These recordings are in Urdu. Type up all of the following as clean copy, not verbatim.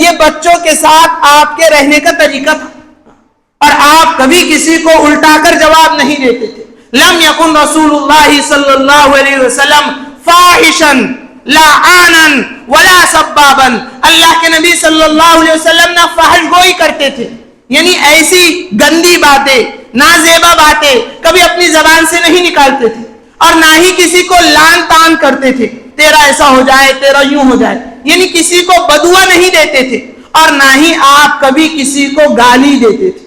یہ بچوں کے ساتھ آپ کے رہنے کا طریقہ تھا، اور آپ کبھی کسی کو الٹا کر جواب نہیں دیتے تھے. لم یکن رسول اللہ صلی اللہ علیہ وسلم فاحشا لعانا ولا سبابا. اللہ کے نبی صلی اللہ علیہ وسلم نہ فحش گوئی کرتے تھے، یعنی ایسی گندی باتیں، نازیبا باتیں کبھی اپنی زبان سے نہیں نکالتے تھے، اور نہ ہی کسی کو لان تان کرتے تھے، تیرا ایسا ہو جائے، تیرا یوں ہو جائے، یعنی کسی کو بدعا نہیں دیتے تھے، اور نہ ہی آپ کبھی کسی کو گالی دیتے تھے.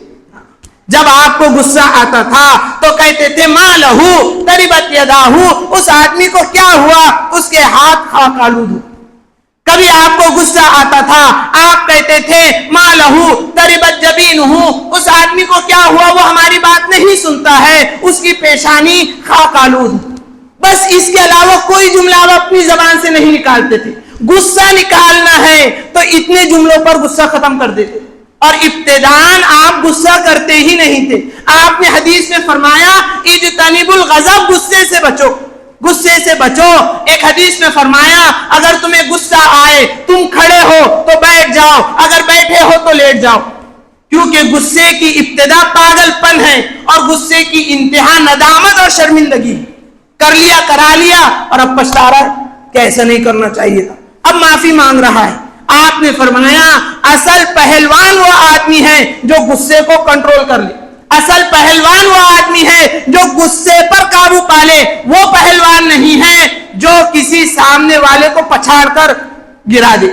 جب آپ کو غصہ آتا تھا تو کہتے تھے ما لہو تربت یداہو، اس آدمی کو کیا ہوا، اس کے ہاتھ خاک آلود ہو. کبھی آپ کو غصہ آتا تھا آپ کہتے تھے ما لہو تربت جبینہ، اس آدمی کو کیا ہوا، وہ ہماری بات نہیں سنتا ہے، اس کی پیشانی خاک آلود. بس اس کے علاوہ کوئی جملہ آپ اپنی زبان سے نہیں نکالتے تھے. غصہ نکالنا ہے تو اتنے جملوں پر غصہ ختم کر دیتے، اور ابتداءً آپ غصہ کرتے ہی نہیں تھے. آپ نے حدیث میں فرمایا اجتنبوا الغضب، غصے سے بچو، غصے سے بچو. ایک حدیث میں فرمایا اگر تمہیں غصہ آئے تم کھڑے ہو تو بیٹھ جاؤ، اگر بیٹھے ہو تو لیٹ جاؤ، کیونکہ غصے کی ابتدا پاگل پن ہے اور غصے کی انتہا ندامت اور شرمندگی. کر لیا کرا لیا اور اب پچھتا رہا ہے کہ ایسا نہیں کرنا چاہیے تھا، اب معافی مانگ رہا ہے. آپ نے فرمایا اصل پہلوان وہ آدمی ہے جو غصے کو کنٹرول کر لے، اصل پہلوان وہ آدمی ہے جو غصے پر قابو پا لے. وہ پہلوان نہیں ہے جو کسی سامنے والے کو پچھاڑ کر گرا دے،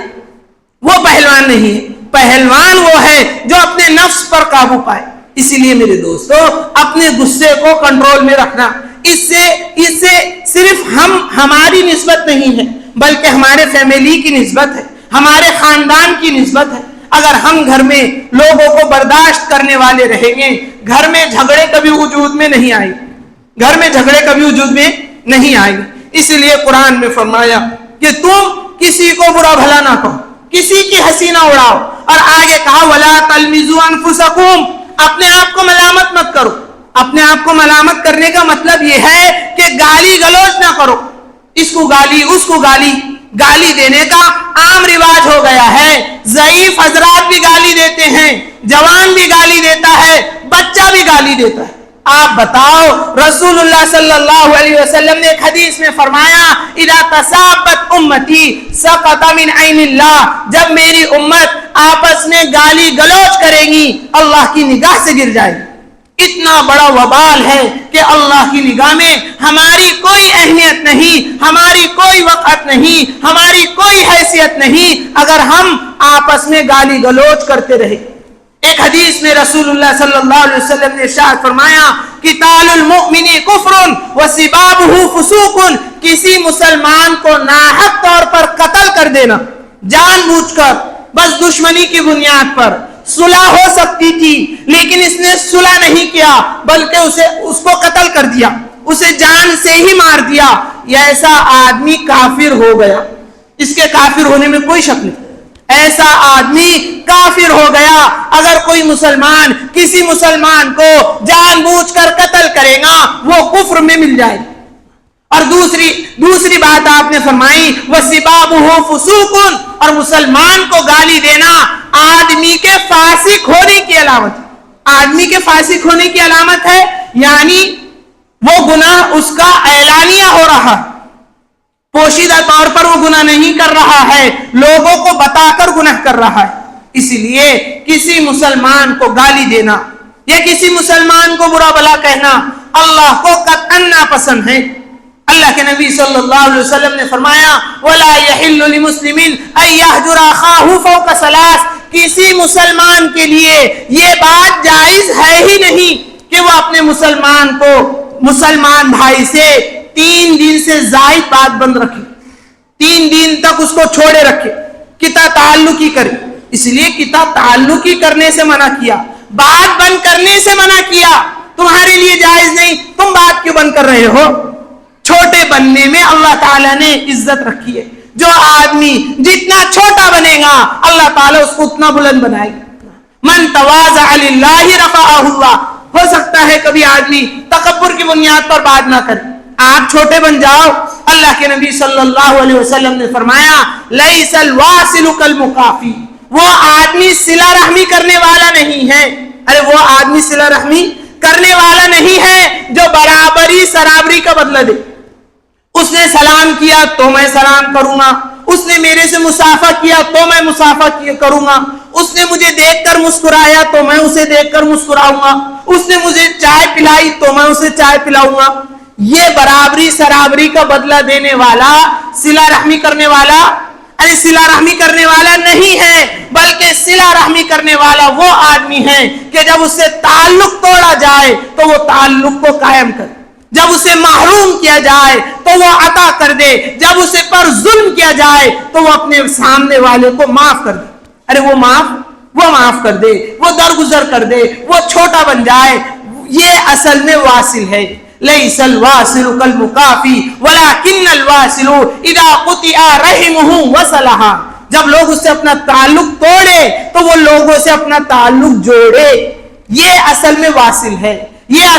وہ پہلوان نہیں ہے. پہلوان وہ ہے جو اپنے نفس پر قابو پائے. اسی لیے میرے دوستو اپنے غصے کو کنٹرول میں رکھنا، اس سے صرف ہماری نسبت نہیں ہے بلکہ ہمارے فیملی کی نسبت ہے، ہمارے خاندان کی نسبت ہے. اگر ہم گھر میں لوگوں کو برداشت کرنے والے رہیں گے، گھر میں جھگڑے کبھی وجود میں نہیں آئے، گھر میں جھگڑے کبھی وجود میں نہیں آئے. اسی لیے قرآن میں فرمایا کہ تم کسی کو برا بھلا نہ کہو، کسی کی ہنسی نہ اڑاؤ، اور آگے کہا ولا تلمزوا انفسکم، اپنے آپ کو ملامت مت کرو. اپنے آپ کو ملامت کرنے کا مطلب یہ ہے کہ گالی گلوچ نہ کرو، اس کو گالی اس کو گالی. گالی دینے کا عام رواج ہو گیا ہے، ضعیف حضرات بھی گالی دیتے ہیں، جوان بھی گالی دیتا ہے، بچہ بھی گالی دیتا ہے. آپ بتاؤ رسول اللہ صلی اللہ علیہ وسلم نے ایک حدیث میں فرمایا اذا تسابت امتی سقط من عین اللہ، جب میری امت آپس میں گالی گلوچ کرے گی اللہ کی نگاہ سے گر جائے گی. اتنا بڑا وبال ہے کہ اللہ کی نگاہ میں ہماری کوئی اہمیت نہیں، ہماری کوئی وقت نہیں، ہماری کوئی حیثیت نہیں اگر ہم آپس میں گالی گلوچ کرتے رہے. ایک حدیث میں رسول اللہ صلی اللہ علیہ وسلم نے ارشاد فرمایا قتال المؤمن کفر وسبابہ فسوق، کسی مسلمان کو ناحق طور پر قتل کر دینا، جان بوجھ کر، بس دشمنی کی بنیاد پر. صلح ہو سکتی تھی لیکن اس نے صلح نہیں کیا بلکہ اس کو قتل کر دیا، اسے جان سے ہی مار دیا. یہ ایسا آدمی کافر ہو گیا، اس کے کافر ہونے میں کوئی شک نہیں. ایسا آدمی کافر ہو گیا اگر کوئی مسلمان کسی مسلمان کو جان بوجھ کر قتل کرے گا وہ کفر میں مل جائے. اور دوسری بات آپ نے فرمائی وَسِبَابُهُ فُسُوقٌ، اور مسلمان کو گالی دینا آدمی کے فاسق ہونے کی علامت ہے. آدمی کے فاسق ہونے کی علامت ہے، یعنی وہ گناہ اس کا اعلانیہ ہو رہا ہے، پوشیدہ طور پر وہ گناہ نہیں کر رہا ہے، لوگوں کو بتا کر گناہ کر رہا ہے. اسی لیے کسی مسلمان کو گالی دینا یا کسی مسلمان کو برا بھلا کہنا اللہ کو قطعاً ناپسند ہے. اللہ کے نبی صلی اللہ علیہ وسلم نے فرمایا وَلَا يَحِلُّ لِمُسْلِمٍ أَن يَهْجُرَ أَخَاهُ فَوْقَ ثَلَاثٍ، کسی مسلمان کے لیے یہ بات جائز ہے ہی نہیں کہ وہ اپنے مسلمان بھائی سے 3 دن سے زائد بات بند رکھے، 3 دن تک اس کو چھوڑے رکھے، قطع تعلقی کرے. اس لیے قطع تعلقی کرنے سے منع کیا، بات بند کرنے سے منع کیا. تمہارے لیے جائز نہیں، تم بات کیوں بند کر رہے ہو؟ چھوٹے بننے میں اللہ تعالیٰ نے عزت رکھی ہے. جو آدمی جتنا چھوٹا بنے گا اللہ تعالیٰ اس کو اتنا بلند بنائے گا. من تواضع للہ رفعہ اللہ. ہو سکتا ہے کبھی آدمی تکبر کی بنیاد پر بات نہ کرے، آپ چھوٹے بن جاؤ. اللہ کے نبی صلی اللہ علیہ وسلم نے فرمایا لیس الواصل کالمکافی وہ آدمی صلہ رحمی کرنے والا نہیں ہے. ارے وہ آدمی صلہ رحمی کرنے والا نہیں ہے جو برابری سرابری کا بدلہ دے. اس نے سلام کیا تو میں سلام کروں گا, اس نے میرے سے مسافہ کیا تو میں مسافہ کروں گا, اس نے مجھے دیکھ کر مسکرایا تو میں اسے دیکھ کر مسکراؤں گا, اس نے مجھے چائے پلائی تو میں اسے چائے پلاؤں گا. یہ برابری سرابری کا بدلہ دینے والا, صلہ رحمی کرنے والا, ارے صلہ رحمی کرنے والا نہیں ہے, بلکہ صلہ رحمی کرنے والا وہ آدمی ہے کہ جب اس سے تعلق توڑا جائے تو وہ تعلق کو قائم کرے, جب اسے محروم کیا جائے تو وہ عطا کر دے, جب اسے پر ظلم کیا جائے تو وہ اپنے سامنے والے کو معاف کر دے. ارے وہ معاف کر دے, وہ درگزر کر دے, وہ چھوٹا بن جائے. یہ اصل میں واصل ہے. لیس الواصل کالمکافی ولکن الواصل اذا قطع رحمہ وصلہ. جب لوگ اس سے اپنا تعلق توڑے تو وہ لوگوں سے اپنا تعلق جوڑے. یہ اصل میں واصل ہے, یہ